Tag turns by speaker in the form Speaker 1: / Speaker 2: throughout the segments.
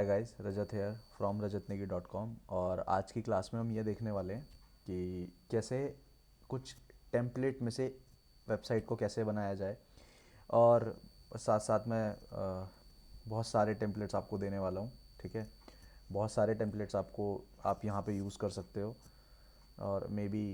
Speaker 1: Hi guys, Rajat here from rajatnegi.com। और आज की क्लास में हम ये देखने वाले हैं कि कैसे कुछ टेम्पलेट में से वेबसाइट को कैसे बनाया जाए। और साथ साथ में बहुत सारे टेम्पलेट्स आपको देने वाला हूँ। ठीक है, बहुत सारे टेम्पलेट्स आप यहाँ पे यूज़ कर सकते हो। और मे बी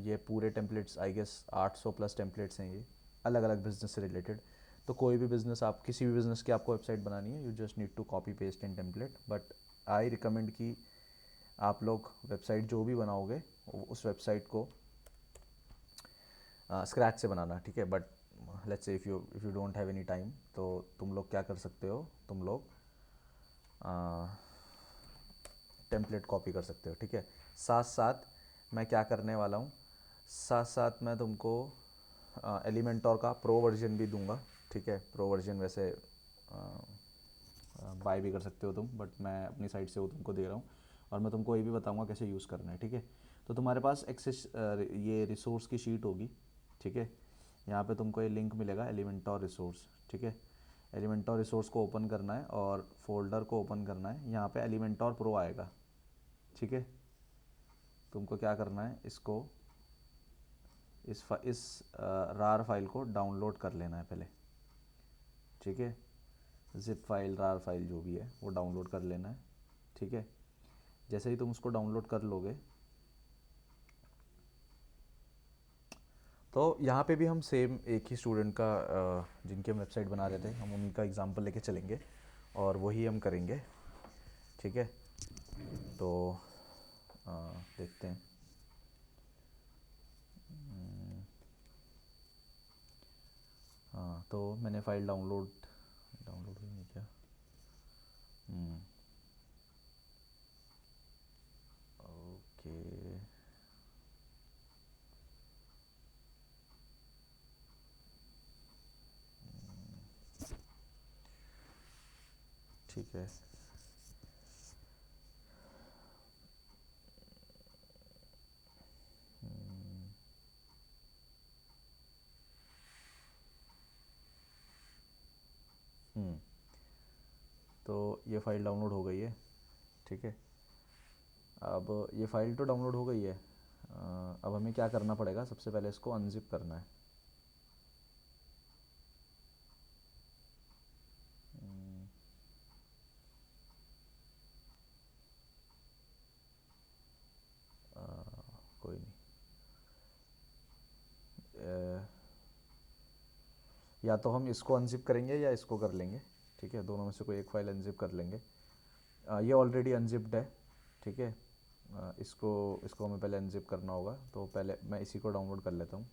Speaker 1: ये पूरे templates I guess 800 plus templates हैं ये, अलग अलग बिजनेस से रिलेटेड। तो कोई भी बिज़नेस, आप किसी भी बिज़नेस की आपको वेबसाइट बनानी है, you just need to copy paste in template. But I recommend कि आप लोग वेबसाइट जो भी बनाओगे उस वेबसाइट को स्क्रैच से बनाना। ठीक है, but let's say if you don't have any time, तो तुम लोग क्या कर सकते हो, तुम लोग टेम्पलेट कॉपी कर सकते हो। ठीक है, साथ साथ मैं क्या करने वाला हूँ, साथ साथ मैं तुमको एलिमेंटोर का प्रो वर्जन भी दूंगा। ठीक है, प्रो वर्जन वैसे बाय भी कर सकते हो तुम, बट मैं अपनी साइड से वो तुमको दे रहा हूँ। और मैं तुमको ये भी बताऊंगा कैसे यूज़ करना है। ठीक है, तो तुम्हारे पास एक्सेस ये रिसोर्स की शीट होगी। ठीक है, यहाँ पे तुमको ये लिंक मिलेगा एलिमेंटोर रिसोर्स। ठीक है, एलिमेंटोर रिसोर्स को ओपन करना है और फोल्डर को ओपन करना है। यहाँ पे एलिमेंटोर प्रो आएगा। ठीक है, तुमको क्या करना है, इसको इस रार फाइल को डाउनलोड कर लेना है पहले। ठीक है, जिप फाइल, रार फाइल जो भी है वो डाउनलोड कर लेना है। ठीक है, जैसे ही तुम उसको डाउनलोड कर लोगे, तो यहाँ पे भी हम सेम एक ही स्टूडेंट का जिनके हम वेबसाइट बना रहे थे, हम उन्हीं का एग्जांपल लेके चलेंगे और वही हम करेंगे। ठीक है, तो अ, देखते हैं। हाँ, तो मैंने फ़ाइल डाउनलोड डाउनलोड हुई नहीं क्या? ओके, ठीक है। हम्म, तो ये फ़ाइल डाउनलोड हो गई है। ठीक है, अब ये फ़ाइल तो डाउनलोड हो गई है। अब हमें क्या करना पड़ेगा, सबसे पहले इसको अनजिप करना है। कोई नहीं, या तो हम इसको अनजिप करेंगे या इसको कर लेंगे। ठीक है, दोनों में से कोई एक फ़ाइल अनजिप कर लेंगे। ये ऑलरेडी अनजिप्ड है। ठीक है, इसको इसको हमें पहले अनजिप करना होगा, तो पहले मैं इसी को डाउनलोड कर लेता हूँ।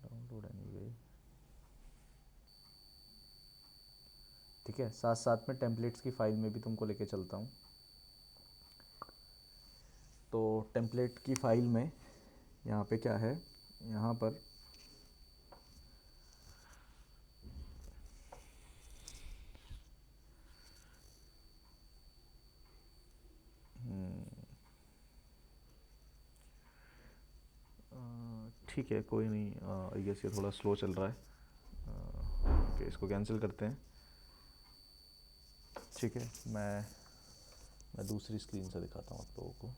Speaker 1: Download anyway. ठीक है, साथ साथ में टेम्पलेट्स की फ़ाइल में भी तुमको लेके चलता हूँ। तो टेम्पलेट की फ़ाइल में यहाँ पे क्या है, यहाँ पर ठीक है, कोई नहीं, आई गेस ये थोड़ा स्लो चल रहा है। ओके, इसको कैंसिल करते हैं। ठीक है, मैं दूसरी स्क्रीन से दिखाता हूँ आप लोगों को।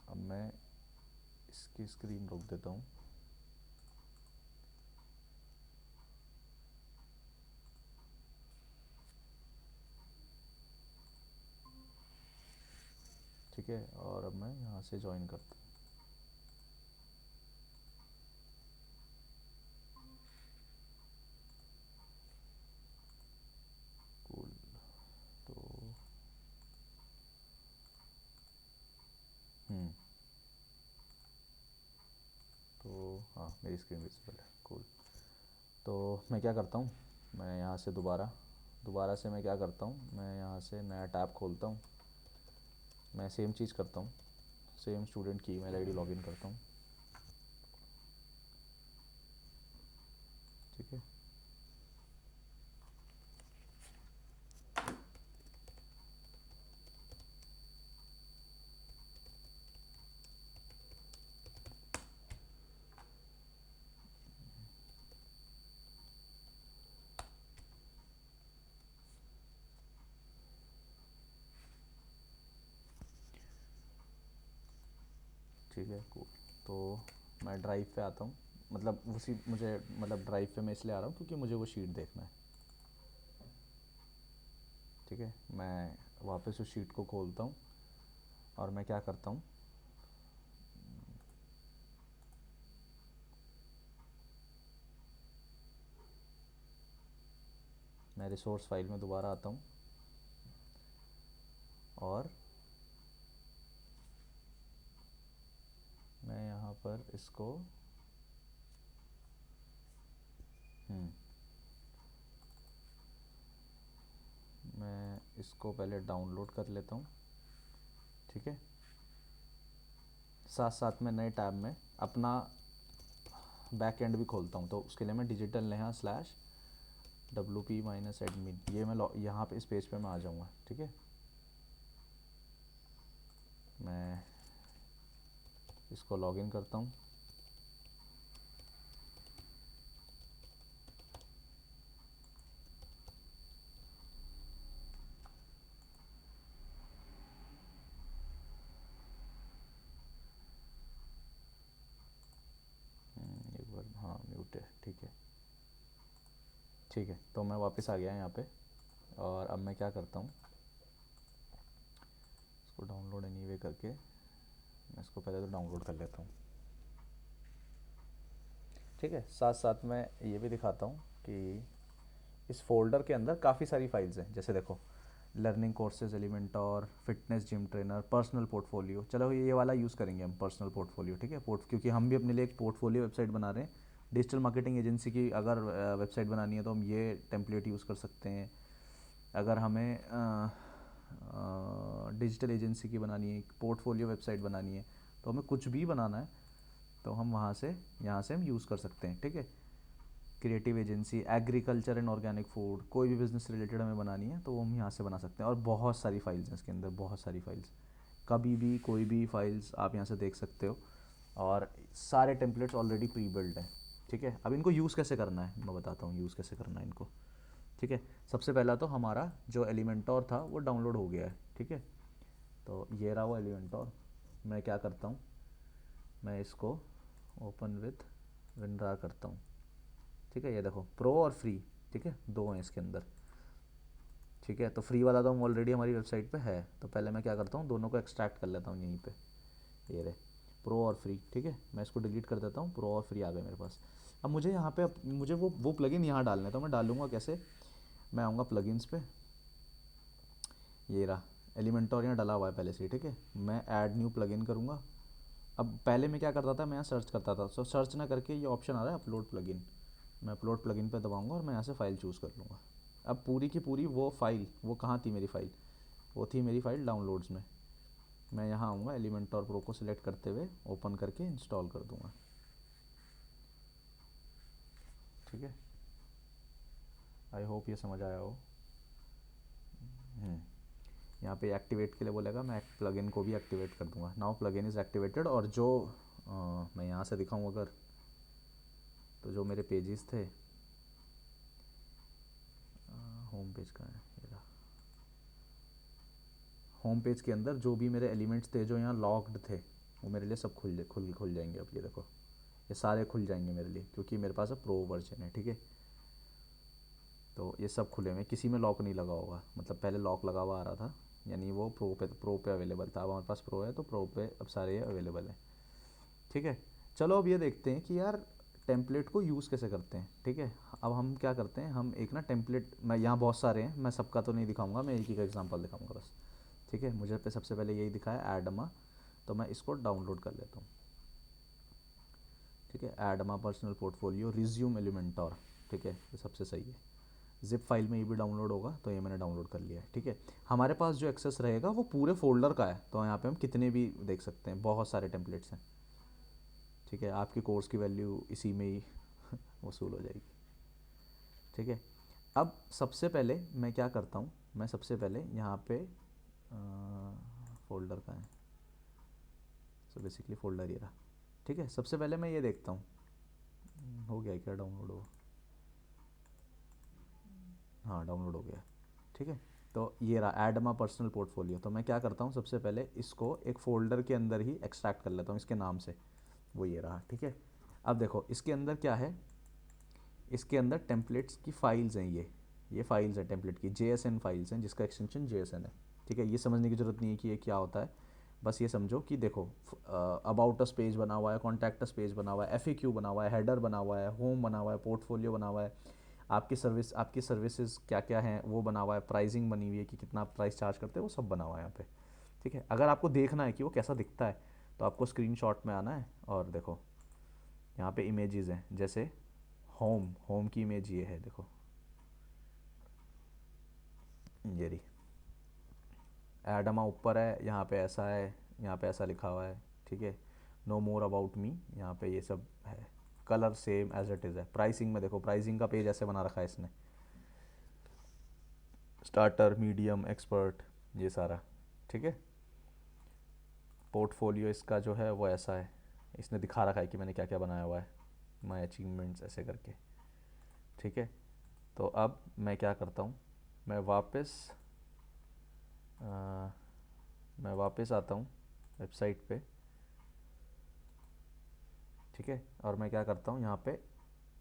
Speaker 1: अब मैं इसकी स्क्रीन रोक देता हूँ। ठीक है, और अब मैं यहाँ से ज्वाइन करता हूँ। कूल, तो हम्म तो हाँ, मेरी स्क्रीन विजिबल है। कूल, तो मैं क्या करता हूँ, मैं यहाँ से दोबारा दोबारा से मैं क्या करता हूँ, मैं यहाँ से नया टैब खोलता हूँ। मैं सेम चीज़ करता हूँ, सेम स्टूडेंट की ईमेल आईडी लॉगिन करता हूँ। ठीक है, ठीक है कूल। तो मैं ड्राइव पे आता हूँ, मतलब उसी मुझे मतलब ड्राइव पे मैं इसलिए आ रहा हूँ क्योंकि मुझे वो शीट देखना है। ठीक है, मैं वापस उस शीट को खोलता हूँ और मैं क्या करता हूँ, मैं रिसोर्स फाइल में दोबारा आता हूँ और मैं यहाँ पर इसको मैं इसको पहले डाउनलोड कर लेता हूँ। ठीक है, साथ साथ में नए टैब में अपना बैक एंड भी खोलता हूँ। तो उसके लिए मैं डिजिटल नेहा स्लैश WP-admin, ये मैं यहाँ पे इस पेज पे मैं आ जाऊँगा। ठीक है, मैं इसको लॉगिन करता हूँ। एक बार, हाँ म्यूट है। ठीक है, ठीक है, तो मैं वापस आ गया यहाँ पे और अब मैं क्या करता हूँ, इसको डाउनलोड एनीवे करके मैं इसको पहले तो डाउनलोड कर लेता हूँ। ठीक है, साथ साथ मैं ये भी दिखाता हूँ कि इस फोल्डर के अंदर काफ़ी सारी फाइल्स हैं। जैसे देखो, learning courses, Elementor, fitness gym trainer, personal portfolio. चलो ये वाला यूज़ करेंगे हम, पर्सनल पोर्टफोलियो। ठीक है, क्योंकि हम भी अपने लिए एक पोर्टफोलियो वेबसाइट बना रहे हैं। डिजिटल मार्केटिंग एजेंसी की अगर वेबसाइट बनानी है तो हम ये टेम्पलेट यूज़ कर सकते हैं। अगर हमें डिजिटल एजेंसी की बनानी है, पोर्टफोलियो वेबसाइट बनानी है, तो हमें कुछ भी बनाना है तो हम वहाँ से यहाँ से हम यूज़ कर सकते हैं। ठीक है, creative agency, agriculture and organic food, कोई भी बिज़नेस रिलेटेड हमें बनानी है तो वो हम यहाँ से बना सकते हैं। और बहुत सारी फाइल्स हैं इसके अंदर, बहुत सारी फाइल्स, कभी भी कोई भी फाइल्स आप यहाँ से देख सकते हो। और सारे टेम्पलेट्स ऑलरेडी प्री बिल्ड हैं। ठीक है, अब इनको यूज़ कैसे करना है मैं बताता हूँ, यूज़ कैसे करना है इनको। ठीक है, सबसे पहला तो हमारा जो एलिमेंटोर था वो डाउनलोड हो गया है। ठीक है, तो ये रहा वो एलिमेंटोर। मैं क्या करता हूँ, मैं इसको ओपन विथ विनरार करता हूँ। ठीक है, ये देखो प्रो और फ्री, ठीक है, दो हैं इसके अंदर। ठीक है, तो फ्री वाला तो हम ऑलरेडी हमारी वेबसाइट पे है, तो पहले मैं क्या करता हूँ, दोनों को एक्सट्रैक्ट कर लेता हूँ यहीं पे। ये रहे प्रो और फ्री। ठीक है, मैं इसको डिलीट कर देता हूँ, प्रो और फ्री आ गए मेरे पास। अब मुझे यहाँ पे मुझे वो प्लगइन यहाँ डालने, तो मैं डालूँगा कैसे, मैं आऊँगा प्लगइन्स पे, ये रहा एलिमेंटोर यहाँ डला हुआ है पहले से ही। ठीक है, मैं ऐड न्यू प्लगइन करूँगा। अब पहले मैं क्या करता था, मैं यहाँ सर्च करता था, सो सर्च ना करके ये ऑप्शन आ रहा है अपलोड प्लगइन, मैं अपलोड प्लगइन पे दबाऊंगा और मैं यहाँ से फ़ाइल चूज़ कर लूँगा। अब पूरी की पूरी वो फ़ाइल, वो कहाँ थी मेरी फ़ाइल, वो थी मेरी फ़ाइल डाउनलोड्स में। मैं यहाँ आऊँगा, एलिमेंटोर प्रो को सिलेक्ट करते हुए ओपन करके इंस्टॉल कर दूँगा। ठीक है, आई होप ये समझ आया हो। यहाँ पे एक्टिवेट के लिए बोलेगा, मैं प्लगइन को भी एक्टिवेट कर दूँगा। Now plugin is activated. और जो मैं यहाँ से दिखाऊँ अगर, तो जो मेरे पेजेस थे, होम पेज का है ये रहा, होम पेज के अंदर जो भी मेरे एलिमेंट्स थे जो यहाँ लॉक्ड थे, वो मेरे लिए सब खुल जाएंगे। अब ये देखो, ये सारे खुल जाएंगे मेरे लिए क्योंकि मेरे पास अब प्रो वर्जन है। ठीक है, तो ये सब खुले हुए, किसी में लॉक नहीं लगा होगा, मतलब पहले लॉक लगा हुआ आ रहा था, यानी वो प्रो पे अवेलेबल था। अब हमारे पास प्रो है तो प्रो पे अब सारे ये अवेलेबल हैं। ठीक है, चलो अब ये देखते हैं कि यार टेम्पलेट को यूज़ कैसे करते हैं। ठीक है, अब हम क्या करते हैं, हम एक ना टेम्पलेट, मैं यहाँ बहुत सारे हैं, मैं सबका तो नहीं दिखाऊंगा, मैं एक ही का एग्जांपल दिखाऊंगा बस। ठीक है, मुझे पे सबसे पहले यही दिखाया एडमा, तो मैं इसको डाउनलोड कर लेता हूँ। ठीक है, एडमा पर्सनल पोर्टफोलियो रिज्यूम एलिमेंटोर। ठीक है, ये सबसे सही है। ज़िप फाइल में ये भी डाउनलोड होगा, तो ये मैंने डाउनलोड कर लिया है। ठीक है, हमारे पास जो एक्सेस रहेगा वो पूरे फोल्डर का है, तो यहाँ पे हम कितने भी देख सकते हैं, बहुत सारे टेम्पलेट्स हैं। ठीक है, आपकी कोर्स की वैल्यू इसी में ही वसूल हो जाएगी। ठीक है, अब सबसे पहले मैं क्या करता हूँ, मैं सबसे पहले यहाँ पे फोल्डर का है, सो बेसिकली फोल्डर ये रहा। ठीक है, सबसे पहले मैं ये देखता हूँ हो गया क्या डाउनलोड हो, हाँ डाउनलोड हो गया। ठीक है, तो ये रहा ऐड माय पर्सनल पोर्टफोलियो। तो मैं क्या करता हूँ, सबसे पहले इसको एक फ़ोल्डर के अंदर ही एक्सट्रैक्ट कर लेता हूँ इसके नाम से, वो ये रहा। ठीक है, अब देखो इसके अंदर क्या है, इसके अंदर टेम्पलेट्स की फाइल्स हैं, ये फाइल्स हैं टेम्पलेट की, JSN फाइल्स हैं जिसका एक्सटेंशन JSN है। ठीक है, ये समझने की ज़रूरत नहीं है कि ये क्या होता है, बस ये समझो कि देखो अबाउट अस पेज बना हुआ है, कॉन्टैक्ट अस पेज बना हुआ है, FAQ बना हुआ है, हेडर बना हुआ है, होम बना हुआ है, पोर्टफोलियो बना हुआ है, आपकी सर्विसेज क्या क्या हैं वो बना हुआ है, प्राइसिंग बनी हुई है कि कितना प्राइस चार्ज करते हैं, वो सब बना हुआ है यहाँ पे। ठीक है, अगर आपको देखना है कि वो कैसा दिखता है, तो आपको स्क्रीनशॉट में आना है और देखो यहाँ पे इमेजेस हैं, जैसे होम की इमेज ये है, देखो ये रही, एडमा ऊपर है, यहाँ पे ऐसा है, यहाँ पे ऐसा लिखा हुआ है। ठीक है, नो मोर अबाउट मी, यहाँ पे ये सब है, colour same as it is है। प्राइसिंग में देखो, प्राइसिंग का पेज ऐसे बना रखा है इसने, स्टार्टर, मीडियम, एक्सपर्ट, ये सारा। ठीक है, पोर्टफोलियो इसका जो है वो ऐसा है, इसने दिखा रखा है कि मैंने क्या क्या बनाया हुआ है, माई अचीवमेंट्स ऐसे करके। ठीक है, तो अब मैं क्या करता हूँ, मैं वापस अ, मैं वापस आता हूँ वेबसाइट पे। ठीक है, और मैं क्या करता हूँ, यहाँ पे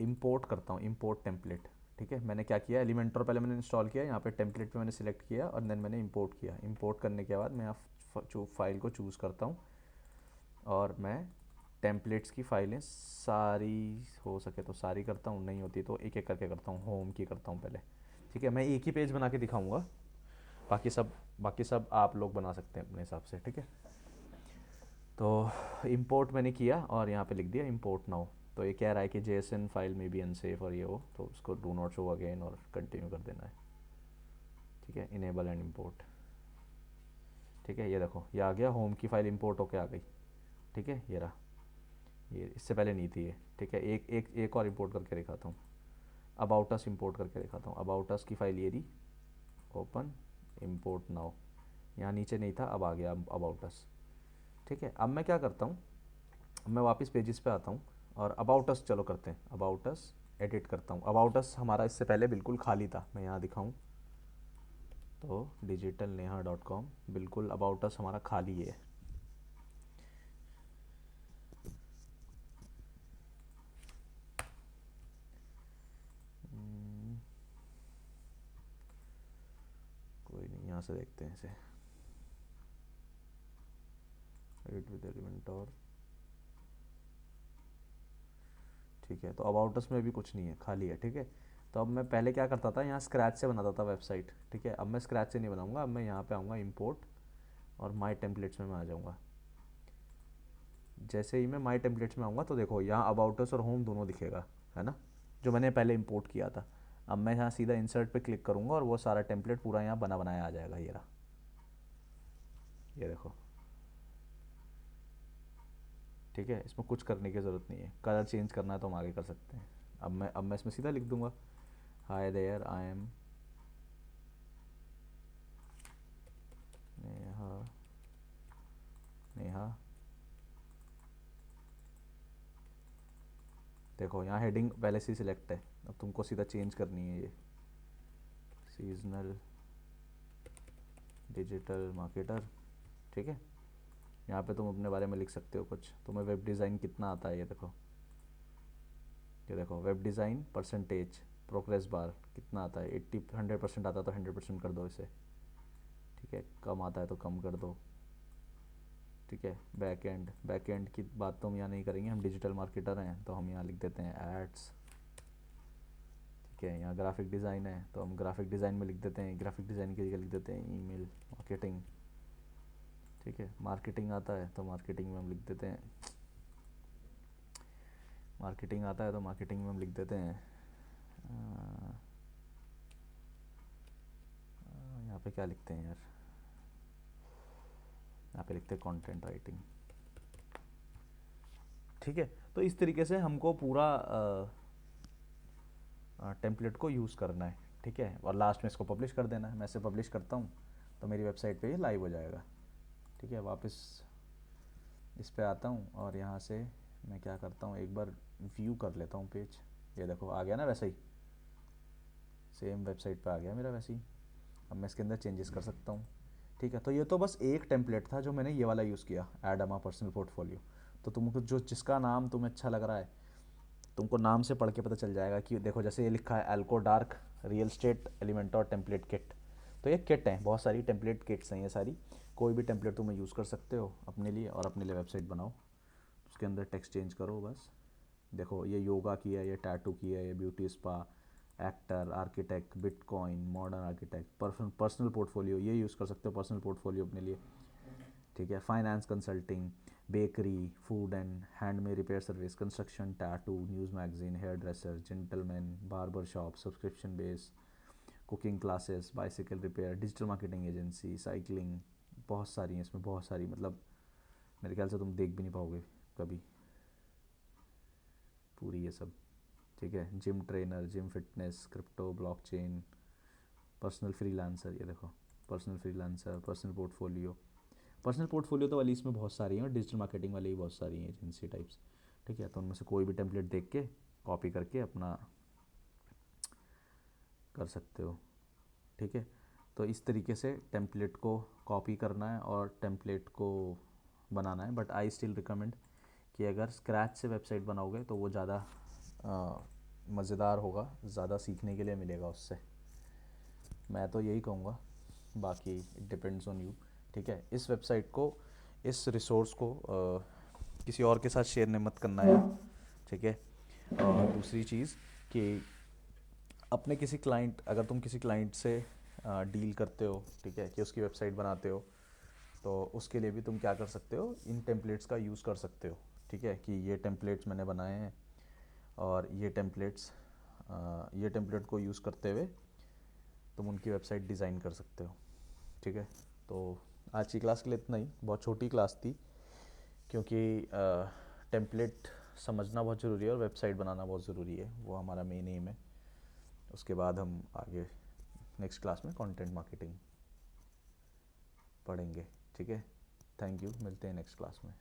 Speaker 1: इंपोर्ट करता हूँ, इंपोर्ट टेम्पलेट। ठीक है, मैंने क्या किया, एलिमेंटर पहले मैंने इंस्टॉल किया, यहाँ पे टेम्पलेट पे मैंने सिलेक्ट किया और देन मैंने इंपोर्ट किया। इंपोर्ट करने के बाद मैं यहाँ फाइल को चूज़ करता हूँ और मैं टेम्पलेट्स की फाइलें सारी हो सके तो सारी करता हूँ, नहीं होती तो एक एक करके करता हूँ, होम की करता हूँ पहले। ठीक है, मैं एक ही पेज बना के दिखाऊंगा, बाकी सब आप लोग बना सकते हैं अपने हिसाब से। ठीक है, तो इंपोर्ट मैंने किया और यहाँ पे लिख दिया इंपोर्ट नाउ। तो ये कह रहा है कि JSN फाइल में भी अनसेफ और ये हो, तो उसको डू नॉट शो अगेन और कंटिन्यू कर देना है। ठीक है, इनेबल एंड इंपोर्ट। ठीक है, ये देखो ये आ गया, होम की फ़ाइल इंपोर्ट होके आ गई। ठीक है, ये रहा, ये इससे पहले नहीं थी ये। ठीक है, एक और इंपोर्ट करके दिखाता हूँ, अबाउट अस इंपोर्ट करके दिखाता हूँ। अबाउट अस की फ़ाइल ये रही, ओपन, इंपोर्ट नाउ, यहाँ नीचे नहीं था, अब आ गया अबाउट अस। ठीक है, अब मैं क्या करता हूँ, मैं वापस पेजेस पे आता हूँ और अबाउट अस चलो करते हैं, अबाउट अस एडिट करता हूँ। अबाउट अस हमारा इससे पहले बिल्कुल खाली था, मैं यहाँ दिखाऊँ तो digitalneha.com, बिल्कुल अबाउट अस हमारा खाली है। कोई नहीं, यहाँ से देखते हैं इसे, एडिट विद एलिमेंट और। ठीक है, तो अबाउट अस में भी कुछ नहीं है, खाली है। ठीक है, तो अब मैं पहले क्या करता था, यहाँ स्क्रैच से बनाता था वेबसाइट। ठीक है, अब मैं स्क्रैच से नहीं बनाऊंगा, अब मैं यहाँ पे आऊँगा इंपोर्ट और माई टेम्पलेट्स में मैं आ जाऊँगा। जैसे ही मैं माई टेम्पलेट्स में आऊँगा तो देखो यहाँ अबाउट अस और होम दोनों दिखेगा, है ना, जो मैंने पहले इंपोर्ट किया था। अब मैं यहाँ सीधा इंसर्ट पे क्लिक करूँगा और वो सारा टेम्पलेट पूरा यहाँ बना बनाया आ जाएगा, ये रहा, ये देखो। ठीक है, इसमें कुछ करने की ज़रूरत नहीं है, कलर चेंज करना है तो हम आगे कर सकते हैं। अब मैं इसमें सीधा लिख दूँगा, hi there I am Neha, Neha. देखो यहाँ हेडिंग पहले से ही सिलेक्ट है, अब तुमको सीधा चेंज करनी है, ये सीजनल डिजिटल मार्केटर। ठीक है, यहाँ पे तुम अपने बारे में लिख सकते हो कुछ, तुम्हें वेब डिज़ाइन कितना आता है, ये देखो web design percentage, progress bar कितना आता है, 100% आता है तो 100% कर दो इसे। ठीक है, कम आता है तो कम कर दो। ठीक है, बैक एंड की बात तो हम यहाँ नहीं करेंगे, हम डिजिटल मार्केटर हैं तो हम यहाँ लिख देते हैं एड्स। ठीक है, यहाँ ग्राफिक डिज़ाइन है तो हम ग्राफिक डिज़ाइन में लिख देते हैं, ग्राफिक डिज़ाइन की जगह लिख देते हैं ईमेल मार्केटिंग। ठीक है, मार्केटिंग आता है तो मार्केटिंग में हम लिख देते हैं, मार्केटिंग आता है तो मार्केटिंग में हम लिख देते हैं यहाँ पे क्या लिखते हैं यार, यहाँ पे लिखते हैं कंटेंट राइटिंग। ठीक है, तो इस तरीके से हमको पूरा टेम्पलेट को यूज़ करना है। ठीक है, और लास्ट में इसको पब्लिश कर देना है। मैं इसे पब्लिश करता हूँ तो मेरी वेबसाइट पे ये लाइव हो जाएगा। ठीक है, वापस इस पे आता हूँ और यहाँ से मैं क्या करता हूँ, एक बार व्यू कर लेता हूँ पेज। ये देखो आ गया ना, वैसे ही सेम वेबसाइट पे आ गया मेरा वैसे ही। अब मैं इसके अंदर चेंजेस कर सकता हूँ। ठीक है, तो ये तो बस एक टेम्पलेट था जो मैंने ये वाला यूज़ किया, ऐड अ पर्सनल पोर्टफोलियो। तो तुमको जो जिसका नाम तुम्हें अच्छा लग रहा है, तुमको नाम से पढ़ के पता चल जाएगा कि देखो जैसे ये लिखा है एल्को डार्क रियल स्टेट एलिमेंट और टेम्पलेट किट। तो ये किट है, बहुत सारी टेम्पलेट किट्स हैं ये सारी। कोई भी टेम्पलेट तुम यूज़ कर सकते हो अपने लिए और अपने लिए वेबसाइट बनाओ। उसके अंदर टेक्स्ट चेंज करो बस। देखो ये योगा की है, ये टैटू की है, ये beauty spa, actor, architect, bitcoin, modern architect, personal portfolio ये यूज़ कर सकते हो, पर्सनल पोर्टफोलियो अपने लिए। ठीक है, finance consulting, bakery, food and handmade repair service, construction, tattoo, news magazine, hair dresser, gentleman, barber shop, subscription base, cooking classes, bicycle repair, digital marketing agency, cycling, बहुत सारी हैं इसमें, बहुत सारी, मतलब मेरे ख्याल से तुम देख भी नहीं पाओगे कभी पूरी ये सब। ठीक है, gym trainer, gym fitness, crypto, blockchain, personal freelancer, ये देखो personal freelancer, personal portfolio. Personal portfolio तो वाली इसमें बहुत सारी हैं और डिजिटल मार्केटिंग वाली भी बहुत सारी हैं, एजेंसी टाइप्स। ठीक है, तो उनमें से कोई भी टेम्पलेट देख के कॉपी करके अपना कर सकते हो। ठीक है, तो इस तरीके से टेम्पलेट को कॉपी करना है और टेम्पलेट को बनाना है। बट आई स्टिल रिकमेंड कि अगर स्क्रैच से वेबसाइट बनाओगे तो वो ज़्यादा मज़ेदार होगा, ज़्यादा सीखने के लिए मिलेगा उससे। मैं तो यही कहूँगा, बाकी इट डिपेंड्स ऑन यू। ठीक है, इस वेबसाइट को, इस रिसोर्स को किसी और के साथ शेयर नहीं मत करना है। ठीक है, और दूसरी चीज़ कि अपने किसी क्लाइंट, अगर तुम किसी क्लाइंट से डील करते हो, ठीक है, कि उसकी वेबसाइट बनाते हो, तो उसके लिए भी तुम क्या कर सकते हो, इन टेम्पलेट्स का यूज़ कर सकते हो। ठीक है, कि ये टेम्पलेट्स मैंने बनाए हैं और ये टेम्पलेट को यूज़ करते हुए तुम उनकी वेबसाइट डिज़ाइन कर सकते हो। ठीक है, तो आज की क्लास के लिए इतना ही, बहुत छोटी क्लास थी क्योंकि टेम्पलेट समझना बहुत ज़रूरी है और वेबसाइट बनाना बहुत ज़रूरी है, वो हमारा मेन एम है। उसके बाद हम आगे नेक्स्ट क्लास में कंटेंट मार्केटिंग पढ़ेंगे। ठीक है, थैंक यू, मिलते हैं नेक्स्ट क्लास में।